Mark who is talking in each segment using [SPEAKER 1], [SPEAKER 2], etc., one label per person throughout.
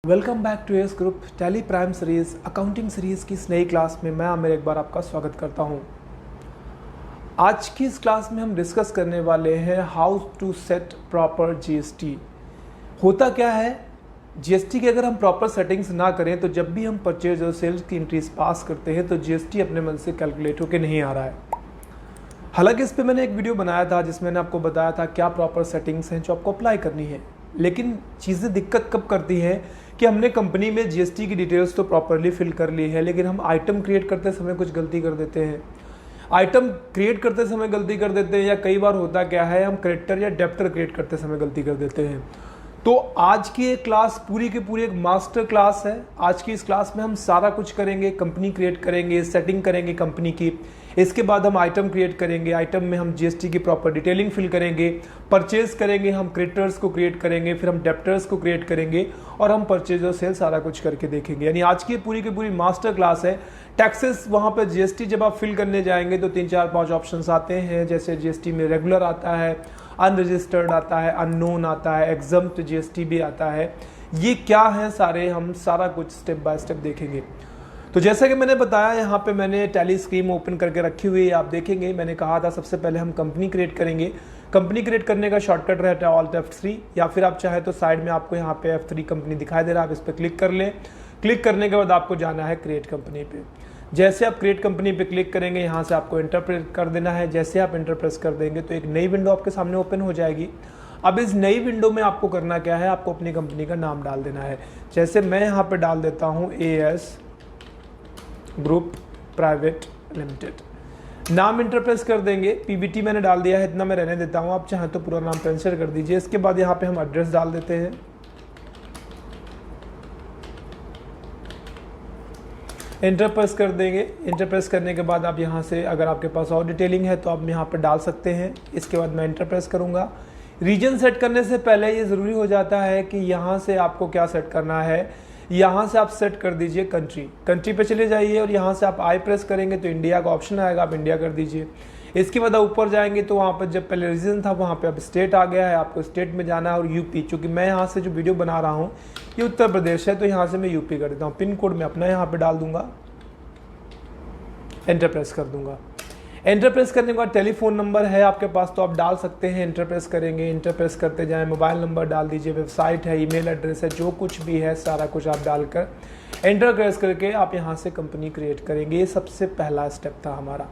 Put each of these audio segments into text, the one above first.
[SPEAKER 1] Welcome back to S group Tally Prime series accounting series की इस नई class में मैं आमिर एक बार आपका स्वागत करता हूं। आज की इस क्लास में हम डिस्कस करने वाले हैं how to set proper GST. होता क्या है, जीएसटी की अगर हम प्रॉपर सेटिंग्स ना करें तो जब भी हम परचेज और सेल्स की एंट्रीज पास करते हैं तो जीएसटी अपने मन से कैलकुलेट होकर नहीं आ रहा है। हालांकि इस पर मैंने एक वीडियो बनाया था जिसमें मैंने आपको बताया था क्या प्रॉपर सेटिंग्स हैं जो आपको अप्लाई करनी है, लेकिन चीज़ें दिक्कत कब करती हैं कि हमने कंपनी में जीएसटी की डिटेल्स तो प्रॉपरली फिल कर ली है, लेकिन हम आइटम क्रिएट करते समय कुछ गलती कर देते हैं। आइटम क्रिएट करते समय गलती कर देते हैं, या कई बार होता क्या है हम क्रेडिटर या डेब्टर क्रिएट करते समय गलती कर देते हैं। तो आज की एक क्लास पूरी की पूरी एक मास्टर क्लास है। आज की इस क्लास में हम सारा कुछ करेंगे, कंपनी क्रिएट करेंगे, सेटिंग करेंगे कंपनी की, इसके बाद हम आइटम क्रिएट करेंगे, आइटम में हम जीएसटी की प्रॉपर डिटेलिंग फिल करेंगे, परचेज करेंगे, हम क्रेडिटर्स को क्रिएट करेंगे, फिर हम डेब्टर्स को क्रिएट करेंगे और हम परचेज और सेल सारा कुछ करके देखेंगे। यानी आज की पूरी मास्टर क्लास है। टैक्सेस वहाँ पर जीएसटी जब आप फिल करने जाएंगे तो 3 4 5 ऑप्शंस आते हैं, जैसे जीएसटी में रेगुलर आता है, अनरजिस्टर्ड आता है, अननोन आता है, एग्जम्प्ट जीएसटी भी आता है। ये क्या है सारे, हम सारा कुछ स्टेप बाय स्टेप देखेंगे। तो जैसा कि मैंने बताया, यहाँ पे मैंने टैली स्क्रीन ओपन करके रखी हुई है, आप देखेंगे। मैंने कहा था सबसे पहले हम कंपनी क्रिएट करेंगे। कंपनी क्रिएट करने का शॉर्टकट रहता है ऑल्ट F3, या फिर आप चाहे तो साइड में आपको यहाँ पे F3 कंपनी दिखाई दे रहा है, आप इस पर क्लिक कर लें। क्लिक करने के बाद आपको जाना है क्रिएट कंपनी पे। जैसे आप क्रिएट कंपनी पे क्लिक करेंगे, यहाँ से आपको एंटर प्रेस कर देना है। जैसे आप एंटर प्रेस कर देंगे तो एक नई विंडो आपके सामने ओपन हो जाएगी। अब इस नई विंडो में आपको करना क्या है, आपको अपनी कंपनी का नाम डाल देना है। जैसे मैं यहाँ पे डाल देता हूँ AS ग्रुप प्राइवेट लिमिटेड। नाम इंटर प्रेस कर देंगे। पीबीटी मैंने डाल दिया है, इतना मैं रहने देता हूँ, आप चाहें तो पूरा नाम पेंशन कर दीजिए। इसके बाद यहाँ पे हम एड्रेस डाल देते हैं। इंटर प्रेस कर देंगे। इंटर प्रेस करने के बाद आप यहाँ से अगर आपके पास और डिटेलिंग है तो आप यहाँ पर डाल सकते हैं। इसके बाद मैं इंटर प्रेस करूँगा। रीजन सेट करने से पहले ये ज़रूरी हो जाता है कि यहाँ से आपको क्या सेट करना है। यहाँ से आप सेट कर दीजिए कंट्री पे चले जाइए और यहाँ से आप आई प्रेस करेंगे तो इंडिया का ऑप्शन आएगा, आप इंडिया कर दीजिए। इसके बाद ऊपर जाएंगे तो वहाँ पर जब पहले रीजन था वहाँ पे अब स्टेट आ गया है, आपको स्टेट में जाना है। और यूपी, चूँकि मैं यहाँ से जो वीडियो बना रहा हूँ ये उत्तर प्रदेश है तो यहाँ से मैं यूपी कर देता हूँ। पिन कोड में अपना यहाँ पे डाल दूंगा, एंटर प्रेस कर दूंगा। एंटर प्रेस करने के बाद टेलीफोन नंबर है आपके पास तो आप डाल सकते हैं। एंटर प्रेस करेंगे, एंटर प्रेस करते जाएं। मोबाइल नंबर डाल दीजिए, वेबसाइट है, ईमेल एड्रेस है, जो कुछ भी है सारा कुछ आप डालकर एंटर प्रेस करके आप यहाँ से कंपनी क्रिएट करेंगे। ये सबसे पहला स्टेप था हमारा।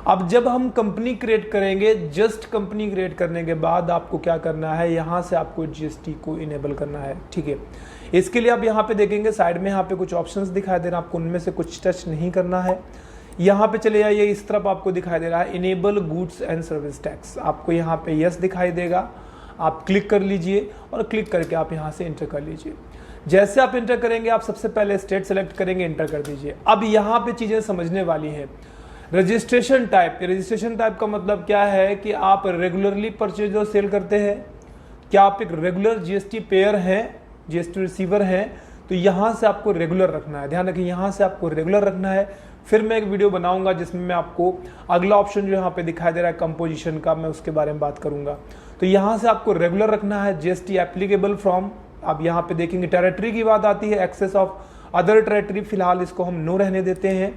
[SPEAKER 1] अब जब हम कंपनी क्रिएट करेंगे, जस्ट कंपनी क्रिएट करने के बाद आपको क्या करना है, यहाँ से आपको जीएसटी को इनेबल करना है। ठीक है, इसके लिए आप यहाँ पे देखेंगे साइड में यहाँ पे कुछ ऑप्शंस दिखाई दे रहे हैं, आपको उनमें से कुछ टच नहीं करना है। यहाँ पे चले जाइए, इस तरफ आपको दिखाई दे रहा है enable goods and service tax, आपको यहाँ पे यस दिखाई देगा, आप क्लिक कर लीजिए और क्लिक करके आप यहाँ से इंटर कर लीजिए। जैसे आप इंटर करेंगे, आप सबसे पहले स्टेट सेलेक्ट करेंगे, इंटर कर दीजिए। अब यहाँ पे चीज़ें समझने वाली हैं। रजिस्ट्रेशन टाइप का मतलब क्या है कि आप रेगुलरली परचेज और सेल करते हैं, क्या आप एक रेगुलर जीएसटी पेयर हैं, जीएसटी रिसीवर हैं, तो यहाँ से आपको रेगुलर रखना है। ध्यान रखिए, यहाँ से आपको रेगुलर रखना है। फिर मैं एक वीडियो बनाऊंगा जिसमें मैं आपको अगला ऑप्शन जो यहाँ पे दिखाई दे रहा है कंपोजिशन का, मैं उसके बारे में बात करूंगा। तो यहाँ से आपको रेगुलर रखना है। जीएसटी एप्लीकेबल फ्रॉम, आप यहाँ पे देखेंगे टेरिटरी की बात आती है, एक्सेस ऑफ अदर टेरिटरी, फिलहाल इसको हम नो रहने देते हैं।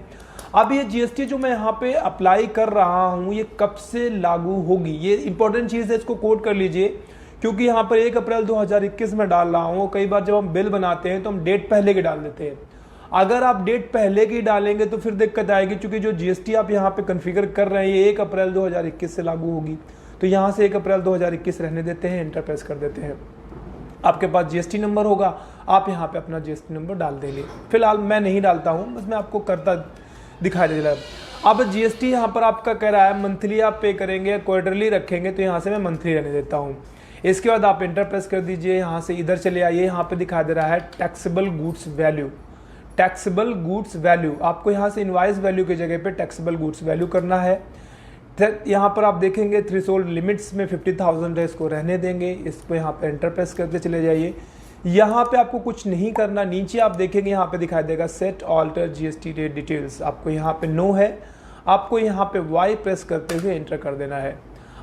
[SPEAKER 1] अब ये जीएसटी जो मैं यहाँ पे अप्लाई कर रहा हूँ ये कब से लागू होगी, ये इंपॉर्टेंट चीज़ है, इसको कोट कर लीजिए, क्योंकि यहाँ पर 1 अप्रैल 2021 में डाल रहा हूँ। कई बार जब हम बिल बनाते हैं तो हम डेट पहले की डाल देते हैं। अगर आप डेट पहले की डालेंगे तो फिर दिक्कत आएगी, क्योंकि जो जीएसटी आप यहाँ पे कॉन्फ़िगर कर रहे हैं 1 अप्रैल 2021 से लागू होगी। तो यहाँ से 1 अप्रैल 2021 रहने देते हैं, इंटर प्रेस कर देते हैं। आपके पास जीएसटी नंबर होगा, आप यहाँ पे अपना जीएसटी नंबर डाल देंगे। फिलहाल मैं नहीं डालता हूँ, बस मैं आपको करता दिखाई दे रहा है। अब जीएसटी यहाँ पर आपका कह रहा है मंथली आप पे करेंगे, क्वार्टरली रखेंगे, तो यहाँ से मैं मंथली रहने देता हूँ। इसके बाद आप इंटर प्रेस कर दीजिए, यहाँ से इधर चले आइए, यहाँ पे दिखा दे रहा है taxable goods value. Taxable goods value, आपको यहाँ से इनवाइस वैल्यू की जगह पे टैक्सेबल गुड्स वैल्यू करना है। यहाँ पर आप देखेंगे थ्रेशोल्ड लिमिट्स में 50,000 है, इसको रहने देंगे। इसको यहाँ पे एंटर प्रेस करते चले जाइए। यहाँ पे आपको कुछ नहीं करना, नीचे आप देखेंगे यहाँ पे दिखाई देगा set alter GST rate details, आपको यहाँ पे नो है, आपको यहाँ पे वाई प्रेस करते हुए एंटर कर देना है।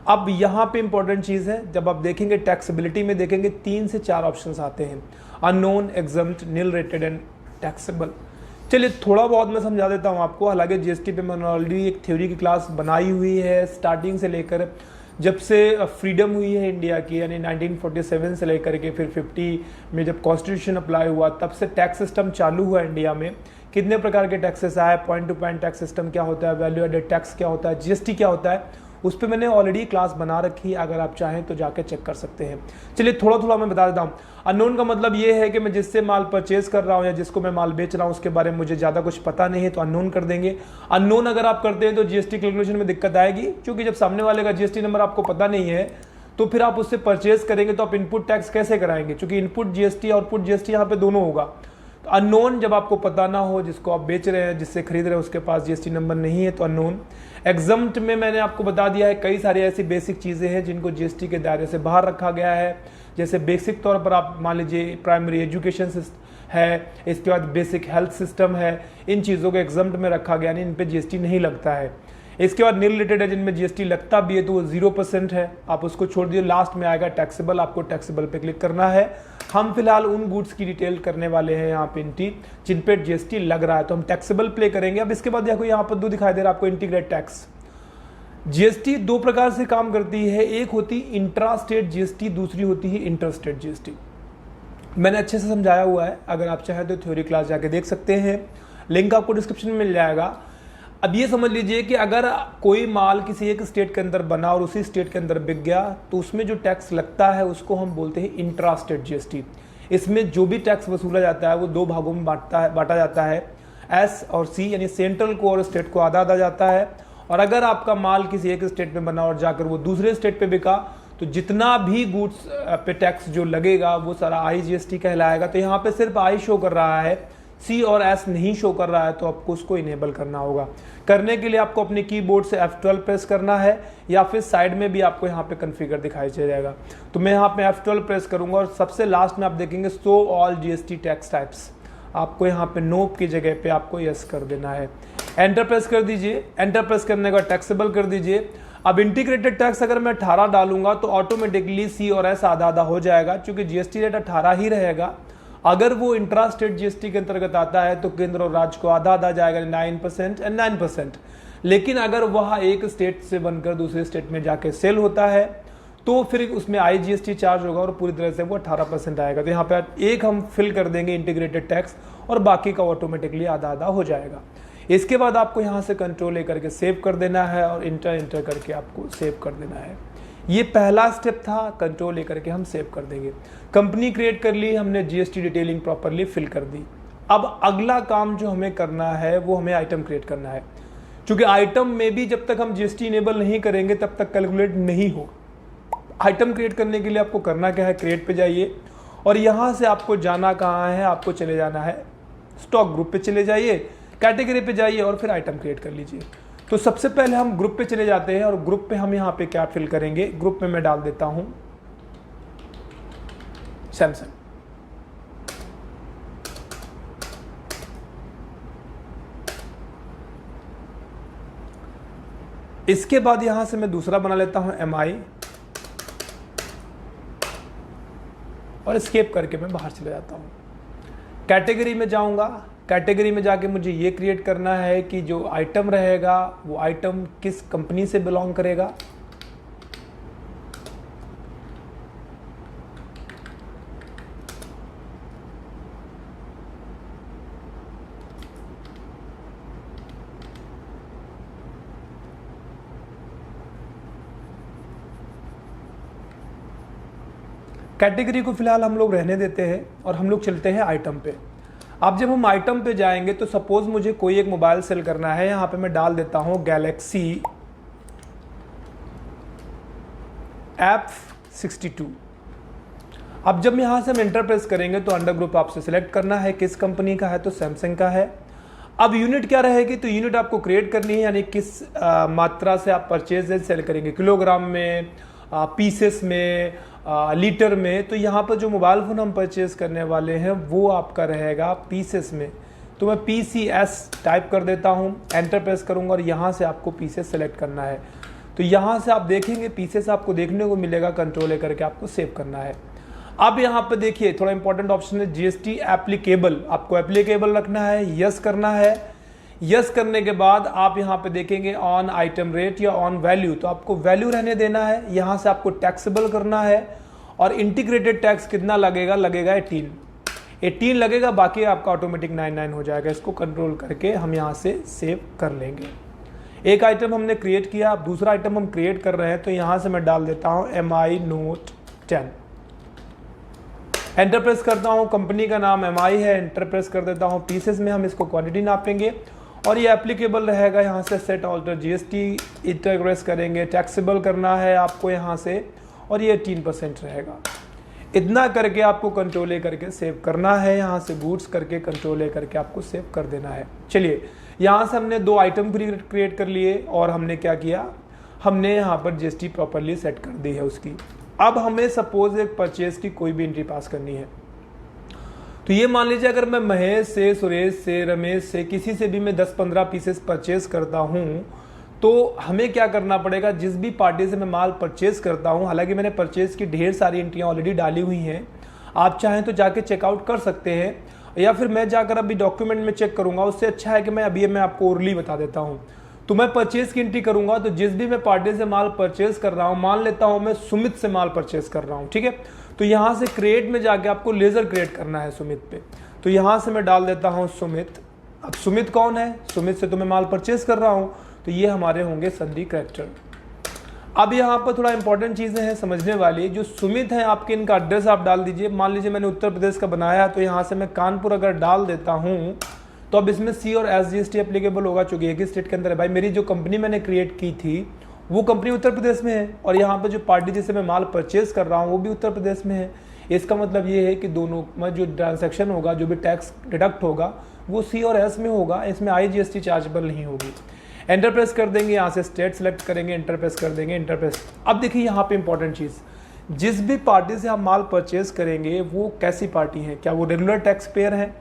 [SPEAKER 1] अब यहाँ पे इंपॉर्टेंट चीज़ है, जब आप देखेंगे टैक्सेबिलिटी में देखेंगे 3 से 4 ऑप्शंस आते हैं, unknown, exempt, nil rated and taxable. चलिए थोड़ा बहुत मैं समझा देता हूँ आपको। हालांकि जीएसटी पे मैंने ऑलरेडी एक थ्योरी की क्लास बनाई हुई है, स्टार्टिंग से लेकर जब से फ्रीडम हुई है इंडिया की, यानी 1947 से लेकर के फिर 50 में जब कॉन्स्टिट्यूशन अप्लाई हुआ तब से टैक्स सिस्टम चालू हुआ इंडिया में। कितने प्रकार के टैक्सेस आए, point two point tax system क्या होता है, वैल्यू एडेड टैक्स क्या होता है, जीएसटी क्या होता है, उस पर मैंने ऑलरेडी क्लास बना रखी है, अगर आप चाहें तो जाके चेक कर सकते हैं। चलिए थोड़ा थोड़ा मैं बता देता हूँ। अननोन का मतलब ये है कि मैं जिससे माल परचेज कर रहा हूँ या जिसको मैं माल बेच रहा हूँ उसके बारे में मुझे ज़्यादा कुछ पता नहीं है, तो अननोन कर देंगे। अननोन अगर आप करते हैं तो जीएसटी कैलकुलेशन में दिक्कत आएगी, क्योंकि जब सामने वाले का जीएसटी नंबर आपको पता नहीं है तो फिर आप उससे परचेज करेंगे तो आप इनपुट टैक्स कैसे कराएंगे, क्योंकि इनपुट जीएसटी और आउटपुट जीएसटी यहाँ पे दोनों होगा। तो अननोन जब आपको पता ना हो, जिसको आप बेच रहे हैं, जिससे खरीद रहे हैं उसके पास जीएसटी नंबर नहीं है, तो अननोन। एग्जम्प्ट में मैंने आपको बता दिया है कई सारी ऐसी बेसिक चीज़ें हैं जिनको जीएसटी के दायरे से बाहर रखा गया है। जैसे बेसिक तौर पर आप मान लीजिए प्राइमरी एजुकेशन है, इसके बाद बेसिक हेल्थ सिस्टम है, इन चीज़ों को एग्जम्प्ट में रखा गया, इन पे जीएसटी नहीं लगता है। इसके बाद नील रिलेटेड है, जिनमें जीएसटी लगता भी है तो वो 0% है, आप उसको छोड़ दीजिए। लास्ट में आएगा टैक्सेबल, आपको टैक्सेबल पे क्लिक करना है। हम फिलहाल उन गुड्स की डिटेल करने वाले हैं यहाँ पे जिन पे जीएसटी लग रहा है, तो हम टैक्सेबल प्ले करेंगे। अब इसके बाद देखो यहाँ पर दो दिखाई दे रहा है आपको, इंटीग्रेट टैक्स। जीएसटी दो प्रकार से काम करती है, एक होती इंट्रा स्टेट जीएसटी, दूसरी होती है इंटर स्टेट जीएसटी। मैंने अच्छे से समझाया हुआ है, अगर आप चाहें तो थ्योरी क्लास जाके देख सकते हैं, लिंक आपको डिस्क्रिप्शन में मिल जाएगा। अब ये समझ लीजिए कि अगर कोई माल किसी एक स्टेट के अंदर बना और उसी स्टेट के अंदर बिक गया, तो उसमें जो टैक्स लगता है उसको हम बोलते हैं इंट्रा स्टेट जीएसटी। इसमें जो भी टैक्स वसूला जाता है वो दो भागों में बांटा जाता है, एस और सी, यानी सेंट्रल को और स्टेट को आधा आधा जाता है। और अगर आपका माल किसी एक स्टेट में बना और जाकर वो दूसरे स्टेट पे बिका, तो जितना भी गुड्स पे टैक्स जो लगेगा वो सारा आई जीएसटी कहलाएगा। तो यहाँ पे सिर्फ आई शो कर रहा है, सी और एस नहीं शो कर रहा है, तो आपको उसको इनेबल करना होगा। करने के लिए आपको अपने कीबोर्ड से F12 प्रेस करना है, या फिर साइड में भी आपको यहाँ पे कॉन्फ़िगर दिखाई दे जाएगा। तो मैं यहाँ पे F12 प्रेस करूंगा और सबसे लास्ट में आप देखेंगे show all GST tax types, आपको यहाँ पे नो की जगह पे आपको यस कर देना है। एंटर प्रेस कर दीजिए। एंटर प्रेस करने का टैक्सेबल कर दीजिए। अब इंटीग्रेटेड टैक्स अगर मैं 18 डालूंगा तो ऑटोमेटिकली सी और एस आधा आधा हो जाएगा, क्योंकि जीएसटी रेट 18 ही रहेगा। अगर वो इंट्रा स्टेट जीएसटी के अंतर्गत आता है तो केंद्र और राज्य को आधा आधा जाएगा, 9% एंड 9%। लेकिन अगर वह एक स्टेट से बनकर दूसरे स्टेट में जाके सेल होता है तो फिर उसमें आई जीएसटी चार्ज होगा और पूरी तरह से वो 18% आएगा। तो यहाँ पे एक हम फिल कर देंगे इंटीग्रेटेड टैक्स और बाकी का ऑटोमेटिकली आधा आधा हो जाएगा। इसके बाद आपको यहाँ से कंट्रोल लेकर के सेव कर देना है और इंटर करके आपको सेव कर देना है। ये पहला स्टेप था, कंट्रोल लेकर के हम सेव कर देंगे। कंपनी क्रिएट कर ली हमने, जीएसटी डिटेलिंग प्रॉपरली फिल कर दी। अब अगला काम जो हमें करना है वो हमें आइटम क्रिएट करना है, क्योंकि आइटम में भी जब तक हम जीएसटी इनेबल नहीं करेंगे तब तक कैलकुलेट नहीं होगा। आइटम क्रिएट करने के लिए आपको करना क्या है, क्रिएट पे जाइए और यहाँ से आपको जाना कहाँ है, आपको चले जाना है स्टॉक ग्रुप पे चले जाइए, कैटेगरी पे जाइए और फिर आइटम क्रिएट कर लीजिए। तो सबसे पहले हम ग्रुप पे चले जाते हैं और ग्रुप पे हम यहाँ पे क्या फिल करेंगे, ग्रुप में मैं डाल देता हूँ सैमसंग। इसके बाद यहां से मैं दूसरा बना लेता हूं MI और एस्केप करके मैं बाहर चले जाता हूं। कैटेगरी में जाऊंगा, कैटेगरी में जाके मुझे ये क्रिएट करना है कि जो आइटम रहेगा वो आइटम किस कंपनी से बिलोंग करेगा। कैटेगरी को फिलहाल हम लोग रहने देते हैं और हम लोग चलते हैं आइटम पे। अब जब हम आइटम पे जाएंगे तो सपोज मुझे कोई एक मोबाइल सेल करना है, यहां पे मैं डाल देता हूं गैलेक्सी F62। अब जब यहां से हम एंटर प्रेस करेंगे तो अंडर ग्रुप आपसे सिलेक्ट करना है किस कंपनी का है, तो सैमसंग का है। अब यूनिट क्या रहेगी, तो यूनिट आपको क्रिएट करनी है, यानी किस मात्रा से आप परचेज सेल करेंगे, किलोग्राम में, पीसेस में, लीटर में। तो यहाँ पर जो मोबाइल फ़ोन हम परचेज करने वाले हैं वो आपका रहेगा पीसेस में। तो मैं PCS टाइप कर देता हूँ, एंटर प्रेस करूँगा और यहाँ से आपको पीसेस सेलेक्ट करना है। तो यहाँ से आप देखेंगे पीसेस आपको देखने को मिलेगा, कंट्रोल ए करके आपको सेव करना है। अब यहाँ पे देखिए थोड़ा इंपॉर्टेंट ऑप्शन है जीएसटी एप्लीकेबल, आपको एप्लीकेबल रखना है, यस करना है। यस करने के बाद आप यहाँ पे देखेंगे ऑन आइटम रेट या ऑन वैल्यू, तो आपको वैल्यू रहने देना है। यहाँ से आपको टैक्सेबल करना है और इंटीग्रेटेड टैक्स कितना लगेगा, लगेगा 18 लगेगा, बाकी आपका ऑटोमेटिक 99 हो जाएगा। इसको कंट्रोल करके हम यहाँ से सेव कर लेंगे। एक आइटम हमने क्रिएट किया, अब दूसरा आइटम हम क्रिएट कर रहे हैं, तो यहाँ से मैं डाल देता हूँ MI Note 10, एंटर प्रेस करता हूँ। कंपनी का नाम MI है, एंटर प्रेस कर देता हूँ। पीसेस में हम इसको क्वांटिटी नापेंगे और ये एप्लीकेबल रहेगा। यहाँ से सेट ऑल्टर जीएसटी इंटरप्रेस करेंगे, टैक्सेबल करना है आपको यहाँ से, और ये 18% रहेगा। इतना करके आपको कंट्रोल ए करके सेव करना है। यहाँ से बूट्स करके कंट्रोल ए करके आपको सेव कर देना है। चलिए यहाँ से हमने 2 आइटम क्रिएट कर लिए और हमने क्या किया, हमने यहाँ पर जीएसटी प्रॉपरली सेट कर दी है उसकी। अब हमें सपोज एक परचेज की कोई भी एंट्री पास करनी है, तो ये मान लीजिए अगर मैं महेश से, सुरेश से, रमेश से, किसी से भी मैं 10-15 पीसेस परचेज करता हूँ, तो हमें क्या करना पड़ेगा, जिस भी पार्टी से मैं माल परचेज करता हूँ, हालांकि मैंने परचेज की ढेर सारी एंट्रियाँ ऑलरेडी डाली हुई हैं, आप चाहें तो जाके चेकआउट कर सकते हैं, या फिर मैं जाकर अभी डॉक्यूमेंट में चेक करूँगा। उससे अच्छा है कि मैं आपको ओरली बता देता हूँ। तो मैं परचेज की एंट्री करूंगा, तो जिस भी मैं पार्टी से माल परचेज कर रहा हूं, मान लेता हूं मैं सुमित से माल परचेज कर रहा हूं, ठीक है, तो यहां से क्रिएट में जाके आपको लेजर क्रिएट करना है सुमित पे। तो यहां से मैं डाल देता हूं सुमित। अब सुमित कौन है, सुमित से तो मैं माल परचेज कर रहा हूं, तो ये हमारे होंगे संधि कैरेक्टर। अब यहाँ पर थोड़ा इंपॉर्टेंट चीजें हैं समझने वाली। जो सुमित है आपके, इनका एड्रेस आप डाल दीजिए। मान लीजिए मैंने उत्तर प्रदेश का बनाया, तो यहाँ से मैं कानपुर अगर डाल देता हूँ, तो अब इसमें सी और एस जीएसटी एप्लीकेबल होगा, चूंकि एक ही स्टेट के अंदर है। भाई मेरी जो कंपनी मैंने क्रिएट की थी वो कंपनी उत्तर प्रदेश में है, और यहाँ पे जो पार्टी जिसे मैं माल परचेज कर रहा हूँ वो भी उत्तर प्रदेश में है। इसका मतलब ये है कि दोनों में जो ट्रांजैक्शन होगा, जो भी टैक्स डिडक्ट होगा, वो सी और एस में होगा, इसमें IGST चार्जेबल नहीं होगी। एंटर प्रेस कर देंगे, यहाँ से स्टेट सेलेक्ट करेंगे, एंटर प्रेस कर देंगे, एंटर प्रेस। अब देखिए यहाँ पे इंपॉर्टेंट चीज़, जिस भी पार्टी से हम माल परचेज करेंगे वो कैसी पार्टी है, क्या वो रेगुलर टैक्स पेयर है,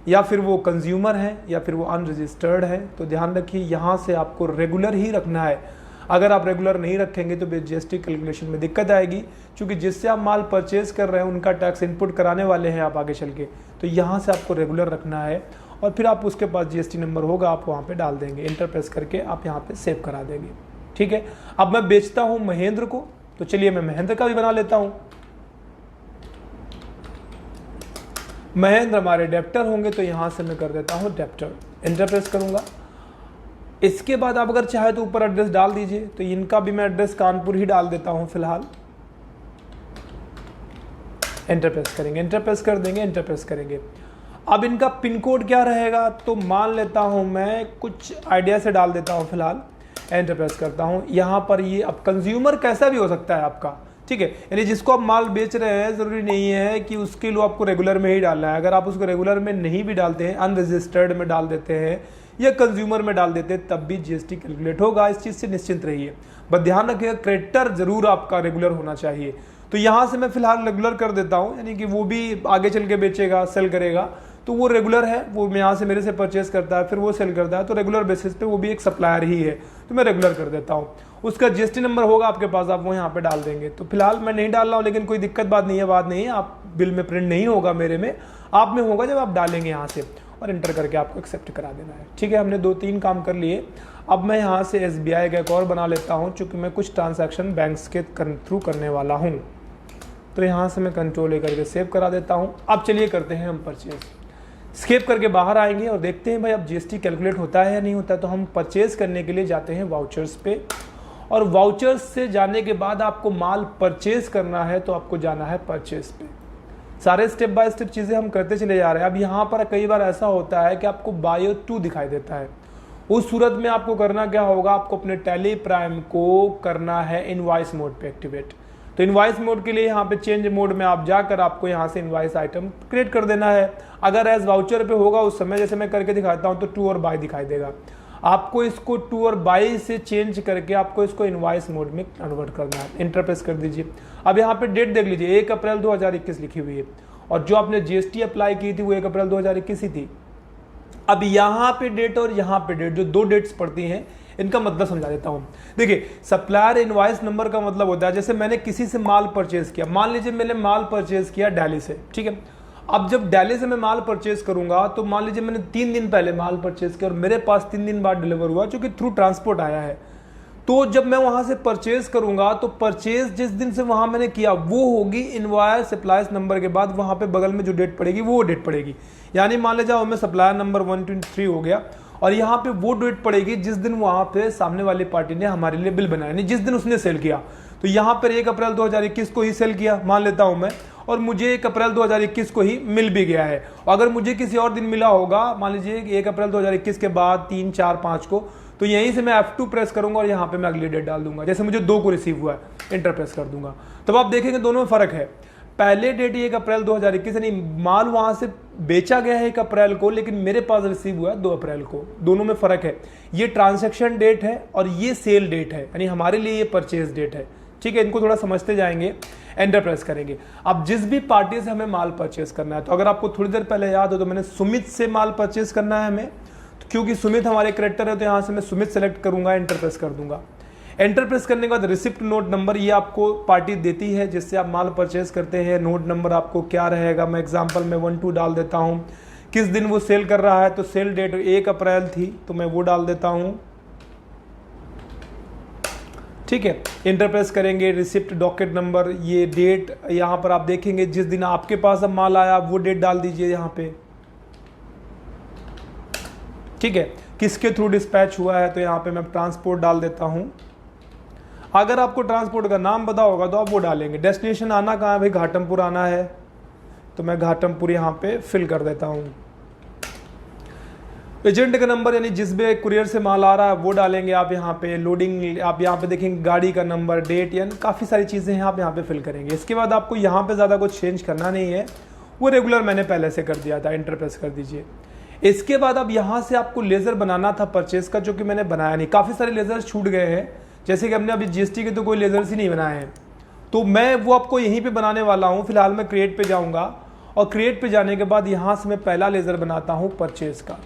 [SPEAKER 1] या फिर वो कंज्यूमर है, या फिर वो अनरजिस्टर्ड है। तो ध्यान रखिए यहाँ से आपको रेगुलर ही रखना है। अगर आप रेगुलर नहीं रखेंगे तो जीएसटी कैलकुलेशन में दिक्कत आएगी, क्योंकि जिससे आप माल परचेज कर रहे हैं उनका टैक्स इनपुट कराने वाले हैं आप आगे चल के। तो यहाँ से आपको रेगुलर रखना है, और फिर आप उसके पास जीएसटी नंबर होगा आप वहाँ पे डाल देंगे, एंटर प्रेस करके आप यहाँ पे सेव करा देंगे। ठीक है, अब मैं बेचता हूँ महेंद्र को, तो चलिए मैं महेंद्र का भी बना लेता हूँ। महेंद्र हमारे डेप्टर होंगे, तो यहाँ से मैं कर देता हूँ डेप्टर, एंटर प्रेस करूँगा। इसके बाद आप अगर चाहे तो ऊपर एड्रेस डाल दीजिए, तो इनका भी मैं एड्रेस कानपुर ही डाल देता हूँ फिलहाल। एंटर प्रेस करेंगे, एंटर प्रेस कर देंगे, एंटर प्रेस करेंगे। अब इनका पिन कोड क्या रहेगा, तो मान लेता हूँ मैं कुछ आइडिया से डाल देता हूँ फिलहाल, एंटर प्रेस करता हूँ। यहाँ पर ये अब कंज्यूमर कैसा भी हो सकता है आपका, ठीक है, यानी जिसको आप माल बेच रहे हैं ज़रूरी नहीं है कि उसके लिए आपको रेगुलर में ही डालना है। अगर आप उसको रेगुलर में नहीं भी डालते हैं, अनरजिस्टर्ड में डाल देते हैं या कंज्यूमर में डाल देते हैं, तब भी जीएसटी कैलकुलेट होगा। इस चीज़ से निश्चिंत रहिए। बस ध्यान रखिएगा क्रेडिटर जरूर आपका रेगुलर होना चाहिए। तो यहाँ से मैं फिलहाल रेगुलर कर देता हूँ, यानी कि वो भी आगे चल के बेचेगा, सेल करेगा, तो वो रेगुलर है, वो यहाँ से मेरे से परचेज करता है, फिर वो सेल करता है, तो रेगुलर बेसिस पे वो भी एक सप्लायर ही है, तो मैं रेगुलर कर देता हूँ। उसका जीएसटी नंबर होगा आपके पास, आप वो यहाँ पे डाल देंगे। तो फिलहाल मैं नहीं डाल रहा हूँ, लेकिन कोई दिक्कत बात नहीं है, आप बिल में प्रिंट नहीं होगा, मेरे में आप में होगा जब आप डालेंगे यहाँ से, और एंटर करके आपको एक्सेप्ट करा देना है। ठीक है, हमने 2-3 काम कर लिए। अब मैं यहाँ से SBI का एक और बना लेता हूँ, चूँकि मैं कुछ ट्रांसैक्शन बैंक्स के थ्रू करने वाला हूँ। तो यहाँ से मैं कंट्रोल ए करके सेव करा देता हूँ। अब चलिए करते हैं हम परचेज। स्केप करके बाहर आएंगे और देखते हैं भाई अब जीएसटी कैलकुलेट होता है या नहीं होता है। तो हम परचेज करने के लिए जाते हैं वाउचर्स पे, और वाउचर्स से जाने के बाद आपको माल परचेज करना है, तो आपको जाना है परचेज पे। सारे स्टेप बाय स्टेप चीज़ें हम करते चले जा रहे हैं। अब यहाँ पर कई बार ऐसा होता है कि आपको बायो 2 दिखाई देता है। उस सूरत में आपको करना क्या होगा, आपको अपने टैली प्राइम को करना है इनवॉइस मोड पे एक्टिवेट। तो इनवॉइस मोड के लिए यहाँ पे चेंज मोड में आप जाकर आपको यहाँ से इनवॉइस आइटम क्रिएट कर देना है। अगर एज वाउचर पे होगा उस समय, जैसे मैं करके दिखाता हूँ, तो टू और बाय दिखाई देगा। आपको इसको टू और बाय से चेंज करके आपको इसको इनवॉइस मोड में कन्वर्ट करना है। एंटर प्रेस कर दीजिए। अब यहाँ पे डेट देख लीजिए, 1 अप्रैल 2021 लिखी हुई है, और जो आपने जीएसटी अप्लाई की थी वो 1 अप्रैल 2021 ही थी। अब यहाँ पे डेट और यहाँ पे डेट, जो 2 डेट्स पड़ती हैं, इनका मतलब समझा देता हूँ। देखिए, सप्लायर इनवॉइस नंबर का मतलब होता है, जैसे मैंने किसी से माल परचेज किया, मान लीजिए मैंने माल परचेज किया दिल्ली से, ठीक है। अब जब दिल्ली से मैं माल परचेज करूंगा तो मान लीजिए मैंने 3 दिन पहले माल परचेज किया और मेरे पास 3 दिन बाद डिलीवर हुआ, जो कि थ्रू ट्रांसपोर्ट आया है। तो जब मैं वहां से परचेज करूंगा तो परचेज जिस दिन से वहां मैंने किया वो होगी इनवॉइस सप्लायर्स नंबर के बाद वहां पे बगल में जो डेट पड़ेगी वो डेट पड़ेगी। यानी मान लीजिए हमें सप्लायर नंबर 123 हो गया और यहाँ पे वो डेट पड़ेगी जिस दिन वहां पे सामने वाली पार्टी ने हमारे लिए बिल बनाया, यानी जिस दिन उसने सेल किया। तो यहाँ पर 1 अप्रैल 2021 को ही सेल किया मान लेता हूं मैं, और मुझे 1 अप्रैल 2021 को ही मिल भी गया है। अगर मुझे किसी और दिन मिला होगा, मान लीजिए 1 अप्रैल 2021 के बाद 3, 4, 5 को, तो यहीं से मैं F2 प्रेस करूंगा और यहाँ पे मैं अगली डेट डाल दूंगा। जैसे मुझे 2 को रिसीव हुआ है, इंटर प्रेस कर दूंगा। तब आप देखेंगे दोनों में फर्क है। पहले डेट 1 अप्रैल 2021, यानी माल वहां से बेचा गया है 1 अप्रैल को, लेकिन मेरे पास रिसीव हुआ है 2 अप्रैल को। दोनों में फर्क है। ये ट्रांजैक्शन डेट है और ये सेल डेट है, यानी हमारे लिए ये परचेज डेट है। ठीक है, इनको थोड़ा समझते जाएंगे, एंटर प्रेस करेंगे। अब जिस भी पार्टी से हमें माल परचेस करना है, तो अगर आपको थोड़ी देर पहले याद हो तो मैंने सुमित से माल परचेस करना है हमें, तो क्योंकि सुमित हमारे करेक्टर है तो यहां से मैं सुमित सेलेक्ट करूंगा, एंटर प्रेस कर दूंगा। एंटर प्रेस करने के बाद रिसिप्ट नोट नंबर ये आपको पार्टी देती है जिससे आप माल परचेस करते हैं। नोट नंबर आपको क्या रहेगा, मैं एग्जाम्पल में 12 डाल देता हूं। किस दिन वो सेल कर रहा है, तो सेल डेट 1 अप्रैल थी तो मैं वो डाल देता हूं। ठीक है, इंटर प्रेस करेंगे। रिसिप्ट डॉकेट नंबर, ये डेट यहां पर आप देखेंगे जिस दिन आपके पास अब माल आया वो डेट डाल दीजिए यहां पे। ठीक है, किसके थ्रू डिस्पैच हुआ है तो यहां पे मैं ट्रांसपोर्ट डाल देता हूं। अगर आपको ट्रांसपोर्ट का नाम पता होगा तो आप वो डालेंगे। डेस्टिनेशन आना कहाँ है भाई, घाटमपुर आना है तो मैं घाटमपुर यहां पे फिल कर देता हूं। एजेंट का नंबर, यानी जिस भी कुरियर से माल आ रहा है वो डालेंगे आप यहाँ पे। लोडिंग आप यहाँ पे देखेंगे, गाड़ी का नंबर, डेट, यानी काफ़ी सारी चीज़ें हैं आप यहाँ पे फिल करेंगे। इसके बाद आपको यहाँ पे ज़्यादा कुछ चेंज करना नहीं है, वो रेगुलर मैंने पहले से कर दिया था। एंटर प्रेस कर दीजिए। इसके बाद अब यहाँ से आपको लेज़र बनाना था परचेज का, जो कि मैंने बनाया नहीं। काफ़ी सारे लेज़र छूट गए हैं, जैसे कि हमने अभी GST के तो कोई लेज़र्स ही नहीं बनाए हैं, तो मैं वो आपको यहीं पर बनाने वाला हूँ। फिलहाल मैं क्रिएट पर जाऊँगा और क्रिएट पर जाने के बाद यहाँ से मैं पहला लेज़र बनाता हूँ परचेज का।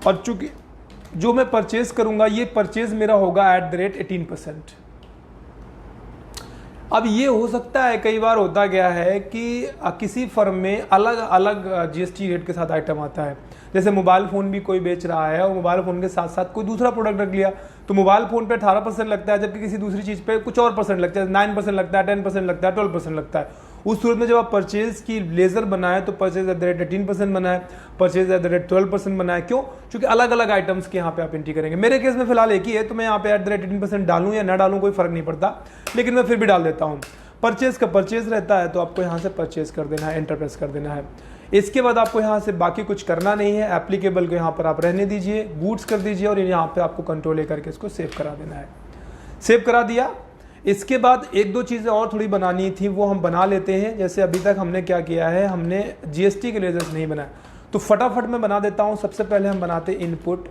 [SPEAKER 1] और चूंकि जो मैं परचेज करूंगा ये परचेज मेरा होगा @18%। अब ये हो सकता है, कई बार होता गया है कि किसी फर्म में अलग अलग GST रेट के साथ आइटम आता है। जैसे मोबाइल फ़ोन भी कोई बेच रहा है और मोबाइल फ़ोन के साथ साथ कोई दूसरा प्रोडक्ट रख लिया, तो मोबाइल फ़ोन पे 18% लगता है, जबकि किसी दूसरी चीज़ पे कुछ और परसेंट लगता है, 9% लगता है, 10% लगता है, 12% लगता है। उस सूरत में जब आप परचेज की लेज़र बनाए तो परचेज @18% बनाए, परचेज @12% बनाए। क्यों? क्योंकि अलग अलग आइटम्स के यहाँ पे आप एंट्री करेंगे। मेरे केस में फिलहाल एक ही है, तो मैं यहाँ पे @18% डालूँ या ना डालूँ कोई फर्क नहीं पड़ता, लेकिन मैं फिर भी डाल देता हूँ। परचेज का परचेज रहता है तो आपको यहाँ से परचेज कर देना है, एंटर प्रेस कर देना है। इसके बाद आपको यहाँ से बाकी कुछ करना नहीं है। एप्लीकेबल को यहाँ पर आप रहने दीजिए, गुड्स कर दीजिए और यहाँ पे आपको कंट्रोल ए करके इसको सेव करा देना है। सेव करा दिया। इसके बाद 1-2 चीज़ें और थोड़ी बनानी थी, वो हम बना लेते हैं। जैसे अभी तक हमने क्या किया है, हमने GST के लेज़र्स नहीं बनाए, तो फटाफट मैं बना देता हूँ। सबसे पहले हम बनाते इनपुट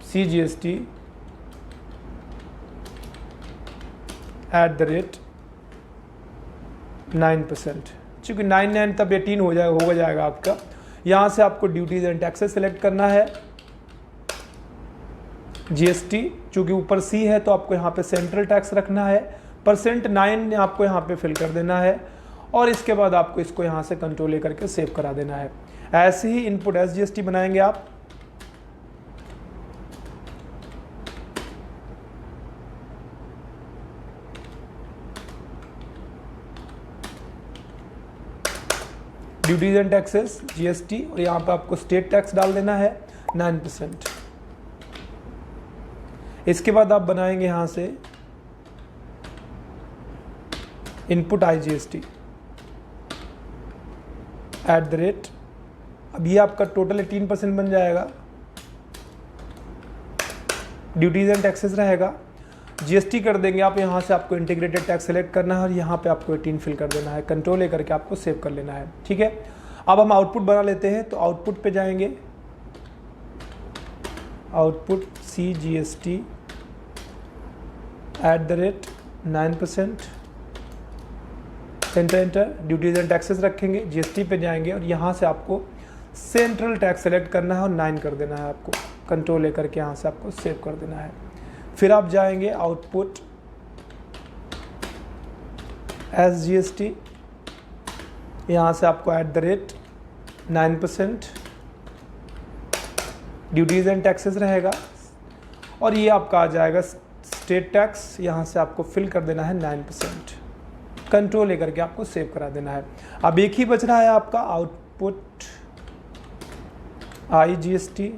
[SPEAKER 1] CGST @9%। चूँकि 9 तब 18 हो जाएगा आपका। यहाँ से आपको ड्यूटीज़ एंड टैक्सेस सेलेक्ट करना है। GST चूँकि ऊपर C है तो आपको यहाँ पे सेंट्रल टैक्स रखना है। %9 आपको यहाँ पे फिल कर देना है और इसके बाद आपको इसको यहाँ से कंट्रोल ए करके सेव करा देना है। ऐसे ही इनपुट SGST बनाएंगे आप। ड्यूटीज एंड टैक्सेस GST, और यहाँ पे आपको स्टेट टैक्स डाल देना है 9%। इसके बाद आप बनाएंगे यहाँ से इनपुट IGST @ अब ये आपका टोटल 18% बन जाएगा। ड्यूटीज एंड टैक्सेस रहेगा, GST कर देंगे आप। यहाँ से आपको इंटीग्रेटेड टैक्स सेलेक्ट करना है और यहाँ पे आपको 18 फिल कर देना है। कंट्रोल ए करके आपको सेव कर लेना है। ठीक है, अब हम आउटपुट बना लेते हैं। तो आउटपुट पे जाएंगे, output CGST @9%, enter. Duties and taxes रखेंगे, GST पे जाएंगे और यहाँ से आपको सेंट्रल टैक्स सेलेक्ट करना है और 9 कर देना है आपको, कंट्रोल लेकर के यहाँ से आपको सेव कर देना है। फिर आप जाएंगे आउटपुट SGST, यहाँ से आपको @9% ड्यूटीज़ एंड टैक्सेस रहेगा और ये आपका आ जाएगा स्टेट टैक्स, यहाँ से आपको फिल कर देना है 9%, कंट्रोल लेकर के आपको सेव करा देना है। अब एक ही बच रहा है आपका आउटपुट IGST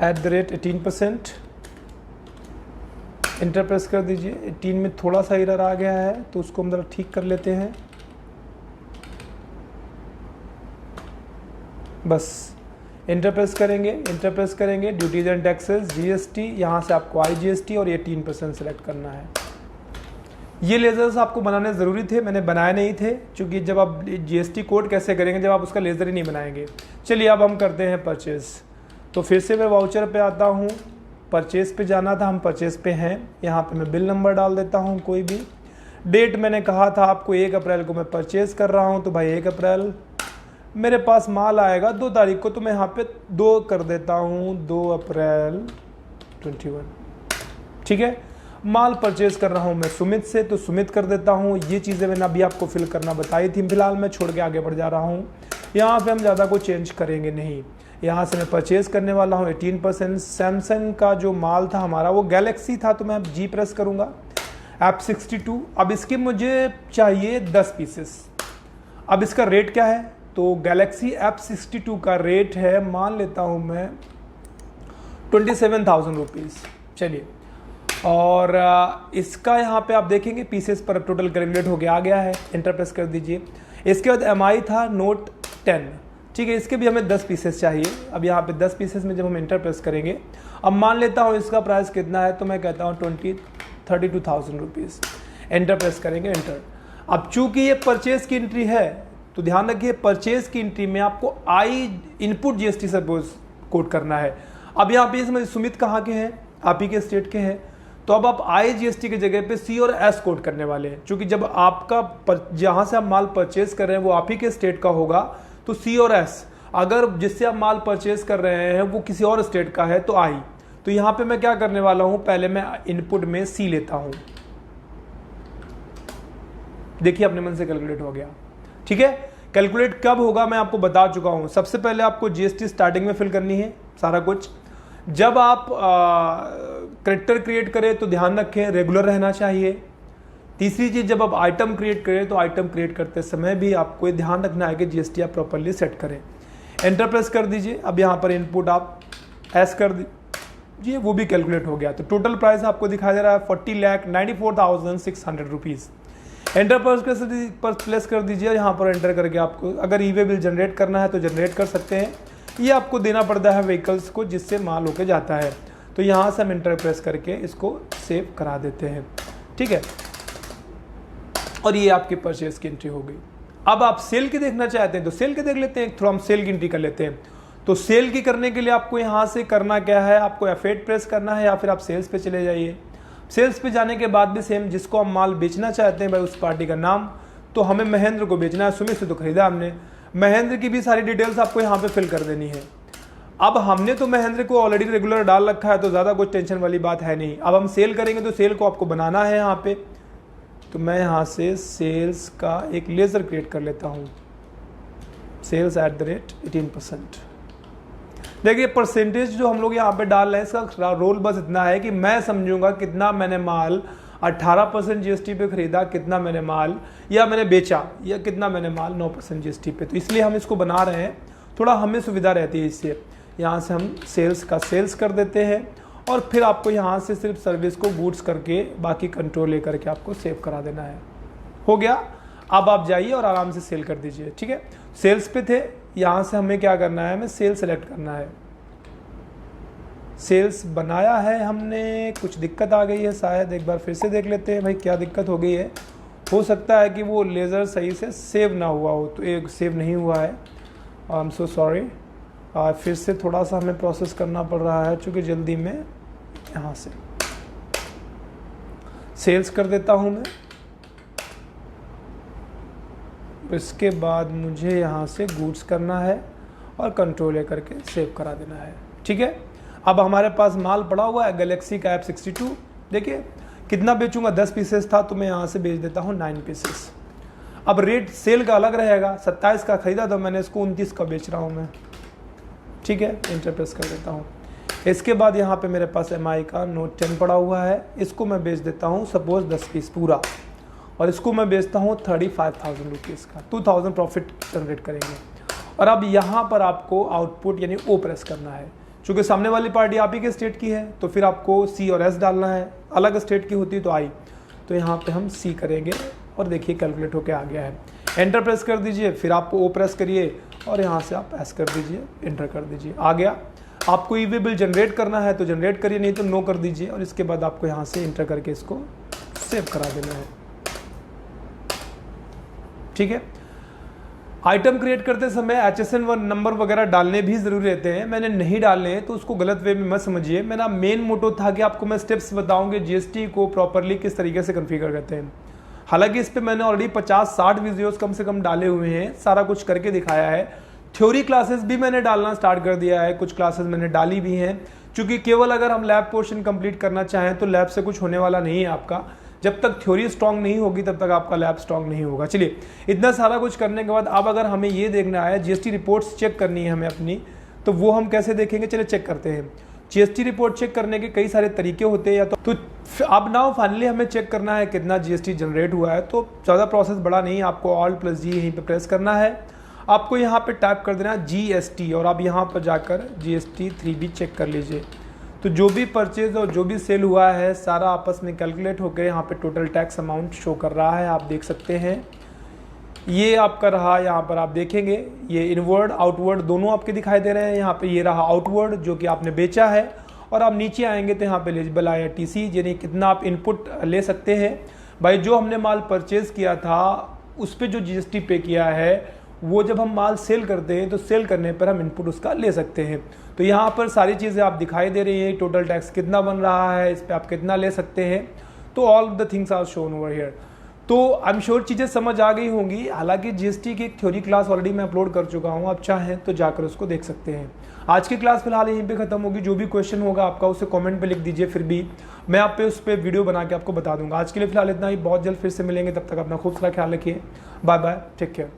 [SPEAKER 1] @18%, इंटर प्रेस कर दीजिए। 18 में थोड़ा सा एरर आ गया है तो उसको हम जरा ठीक कर लेते हैं, बस इंटर प्रेस करेंगे, ड्यूटीज एंड टैक्सेस GST, यहाँ से आपको IGST और 18% सेलेक्ट करना है। ये लेज़र्स आपको बनाने ज़रूरी थे, मैंने बनाए नहीं थे, क्योंकि जब आप GST कोड कैसे करेंगे जब आप उसका लेज़र ही नहीं बनाएंगे। चलिए अब हम करते हैं परचेज़। तो फिर से मैं वाउचर पे आता हूँ, परचेज़ पे जाना था, हम परचेज़ पे हैं। यहाँ पे मैं बिल नंबर डाल देता हूँ कोई भी। डेट मैंने कहा था आपको 1 अप्रैल को मैं परचेज़ कर रहा हूँ, तो भाई 1 अप्रैल मेरे पास माल आएगा 2 तारीख को, तो मैं यहाँ पे 2 कर देता हूँ, 2 अप्रैल 21। ठीक है, माल परचेज़ कर रहा हूँ मैं सुमित से, तो सुमित कर देता हूँ। ये चीज़ें मैंने अभी आपको फिल करना बताई थी, फिलहाल मैं छोड़ के आगे बढ़ जा रहा हूँ। यहाँ पे हम ज़्यादा को चेंज करेंगे नहीं। यहाँ से मैं परचेज़ करने वाला हूँ 18%। सैमसंग का जो माल था हमारा वो गैलेक्सी था, तो मैं अब G प्रेस करूँगा, F62। अब इसके मुझे चाहिए 10 पीसेस। अब इसका रेट क्या है, तो गैलेक्सी F62 का रेट है, मान लेता हूँ मैं 27,000 रुपीज़। चलिए, और इसका यहाँ पे आप देखेंगे पीसेस पर टोटल कैलकुलेट हो गया, आ गया है, इंटर प्रेस कर दीजिए। इसके बाद MI था Note 10, ठीक है, इसके भी हमें 10 पीसेस चाहिए। अब यहाँ पे 10 पीसेस में जब हम इंटर प्रेस करेंगे, अब मान लेता हूँ इसका प्राइस कितना है, तो मैं कहता हूँ 32,000 रुपीज़। एंटर प्रेस करेंगे, एंटर। अब चूंकि ये परचेज की एंट्री है, तो ध्यान रखिए परचेज की एंट्री में आपको इनपुट GST सपोज कोड करना है। अब यहाँ पे समझ सुमित कहाँ के हैं, आप ही के स्टेट के हैं, तो अब आप IGST की जगह पे C और S कोड करने वाले हैं, क्योंकि जब आपका जहाँ से आप माल परचेज कर रहे हैं वो आप ही के स्टेट का होगा, तो C और S। अगर जिससे आप माल परचेज कर रहे हैं वो किसी और स्टेट का है तो I। तो यहाँ पे मैं क्या करने वाला हूँ, पहले मैं इनपुट में C लेता हूँ। देखिए अपने मन से कैलकुलेट हो गया, ठीक है। कैलकुलेट कब होगा मैं आपको बता चुका हूँ। सबसे पहले आपको GST स्टार्टिंग में फिल करनी है सारा कुछ। जब आप कैरेक्टर क्रिएट करें तो ध्यान रखें रेगुलर रहना चाहिए। तीसरी चीज़, जब आप आइटम क्रिएट करें तो आइटम क्रिएट करते समय भी आपको ध्यान रखना है कि GST आप प्रॉपरली सेट करें। एंटर प्रेस कर दीजिए। अब यहाँ पर इनपुट आप एस कर दीजिए, वो भी कैलकुलेट हो गया। तो टोटल प्राइस आपको दिखाई दे रहा है 40,94,600 रुपीज़। एंटर पर प्लेस कर दीजिए। यहाँ पर एंटर करके आपको अगर ई-वे बिल जनरेट करना है तो जनरेट कर सकते हैं। ये आपको देना पड़ता है व्हीकल्स को जिससे माल होके जाता है। तो यहाँ से हम एंटर प्रेस करके इसको सेव करा देते हैं, ठीक है। और ये आपकी परचेज की एंट्री हो गई। अब आप सेल की देखना चाहते हैं तो सेल की देख लेते हैं। थोड़ा हम सेल की एंट्री कर लेते हैं। तो सेल की करने के लिए आपको यहाँ से करना क्या है, आपको F8 प्रेस करना है या फिर आप सेल्स पे चले जाइए। सेल्स पे जाने के बाद भी सेम, जिसको हम माल बेचना चाहते हैं भाई उस पार्टी का नाम, तो हमें महेंद्र को बेचना है। सुमित से तो खरीदा हमने, महेंद्र की भी सारी डिटेल्स आपको यहाँ पे फिल कर देनी है। अब हमने तो महेंद्र को ऑलरेडी रेगुलर डाल रखा है तो ज़्यादा कुछ टेंशन वाली बात है नहीं। अब हम सेल करेंगे तो सेल को आपको बनाना है यहाँ पे। तो मैं यहाँ से सेल्स का एक लेज़र क्रिएट कर लेता हूँ, सेल्स @18%। देखिए परसेंटेज जो हम लोग यहाँ पे डाल रहे हैं इसका रोल बस इतना है कि मैं समझूंगा कितना मैंने माल 18% GST पे खरीदा, कितना मैंने माल या मैंने बेचा, या कितना मैंने माल 9% GST पे। तो इसलिए हम इसको बना रहे हैं, थोड़ा हमें सुविधा रहती है इससे। यहाँ से हम सेल्स का सेल्स कर देते हैं और फिर आपको यहाँ से सिर्फ सर्विस को गुड्स करके बाकी कंट्रोल लेकर के आपको सेव करा देना है। हो गया। अब आप जाइए और आराम से सेल कर दीजिए, ठीक है। सेल्स पे थे, यहाँ से हमें क्या करना है, हमें सेल सेलेक्ट करना है। सेल्स बनाया है हमने, कुछ दिक्कत आ गई है शायद, एक बार फिर से देख लेते हैं भाई क्या दिक्कत हो गई है। हो सकता है कि वो लेज़र सही से सेव ना हुआ हो, तो एक सेव नहीं हुआ है। I am so sorry. फिर से थोड़ा सा हमें प्रोसेस करना पड़ रहा है क्योंकि जल्दी में यहाँ से सेल्स कर देता हूँ मैं। तो इसके बाद मुझे यहाँ से गुड्स करना है और कंट्रोल ए करके सेव करा देना है। ठीक है, अब हमारे पास माल पड़ा हुआ है गैलेक्सी का F62। देखिए कितना बेचूंगा, 10 पीसेस था तो मैं यहाँ से बेच देता हूँ 9 पीसेस। अब रेट सेल का अलग रहेगा, 27 का खरीदा तो मैंने इसको 29 का बेच रहा हूँ मैं। ठीक है, इंटर प्रेस कर देता हूँ। इसके बाद यहाँ पे मेरे पास MI का Note 10 पड़ा हुआ है, इसको मैं बेच देता हूँ सपोज 10 पीस पूरा, और इसको मैं बेचता हूँ 35,000 रुपीज़ का, 2000 प्रॉफिट जनरेट करेंगे। और अब यहाँ पर आपको आउटपुट यानी O प्रेस करना है। चूँकि सामने वाली पार्टी आप ही के स्टेट की है तो फिर आपको C और S डालना है, अलग स्टेट की होती तो I, तो यहाँ पे हम C करेंगे और देखिए कैलकुलेट होके आ गया है। एंटर प्रेस कर दीजिए, फिर आपको O प्रेस करिए और यहाँ से आप S कर दीजिए, एंटर कर दीजिए, आ गया। आपको ई वे बिल जनरेट करना है तो जनरेट करिए, नहीं तो नो कर दीजिए, और इसके बाद आपको यहाँ से एंटर करके इसको सेव करा देना है। ठीक है, आइटम क्रिएट करते समय HSN नंबर वगैरह डालने भी ज़रूरी रहते हैं, मैंने नहीं डालने हैं तो उसको गलत वे में मत समझिए। मेरा मेन मोटो था कि आपको मैं स्टेप्स बताऊंगे GST को प्रॉपरली किस तरीके से कॉन्फ़िगर करते हैं। हालांकि इस पे मैंने ऑलरेडी 50-60 वीडियोस कम से कम डाले हुए हैं, सारा कुछ करके दिखाया है। थ्योरी क्लासेस भी मैंने डालना स्टार्ट कर दिया है, कुछ क्लासेस मैंने डाली भी हैं, क्योंकि केवल अगर हम लैब पोर्शन कंप्लीट करना चाहें तो लैब से कुछ होने वाला नहीं है आपका। जब तक थ्योरी स्ट्रांग नहीं होगी तब तक आपका लैब स्ट्रांग नहीं होगा। चलिए, इतना सारा कुछ करने के बाद अब अगर हमें ये देखना है GST रिपोर्ट्स चेक करनी है हमें अपनी, तो वो हम कैसे देखेंगे, चलिए चेक करते हैं। GST रिपोर्ट चेक करने के कई सारे तरीके होते हैं, या तो अब ना फाइनली हमें चेक करना है कितना GST जनरेट हुआ है। तो ज़्यादा प्रोसेस बड़ा नहीं है, आपको Alt+G यहीं पे प्रेस करना है। आपको यहाँ पे टाइप कर देना है GST और आप यहाँ पर जाकर GST 3B चेक कर लीजिए। तो जो भी परचेज और जो भी सेल हुआ है सारा आपस में कैलकुलेट होकर यहाँ पे टोटल टैक्स अमाउंट शो कर रहा है, आप देख सकते हैं। ये आपका रहा, यहाँ पर आप देखेंगे ये इनवर्ड आउटवर्ड दोनों आपके दिखाई दे रहे हैं। यहाँ पे ये रहा आउटवर्ड जो कि आपने बेचा है, और आप नीचे आएंगे तो यहाँ पे एलिजिबल आया TC, यानी कितना आप इनपुट ले सकते हैं। भाई जो हमने माल परचेज किया था उस पर जो GST पे किया है वो जब हम माल सेल करते हैं तो सेल करने पर हम इनपुट उसका ले सकते हैं। तो यहाँ पर सारी चीज़ें आप दिखाई दे रही हैं, टोटल टैक्स कितना बन रहा है, इस पर आप कितना ले सकते हैं। तो all the things are shown over here. तो आई एम श्योर चीज़ें समझ आ गई होंगी। हालांकि GST की एक थ्योरी क्लास ऑलरेडी मैं अपलोड कर चुका हूँ, आप चाहें तो जाकर उसको देख सकते हैं। आज की क्लास फिलहाल यहीं पे खत्म होगी। जो भी क्वेश्चन होगा आपका उसे कमेंट पे लिख दीजिए, फिर भी मैं आप पे उस पर वीडियो बना के आपको बता दूंगा। आज के लिए फिलहाल इतना ही, बहुत जल्द फिर से मिलेंगे, तब तक अपना खूब सारा ख्याल रखिए। Bye bye, take care.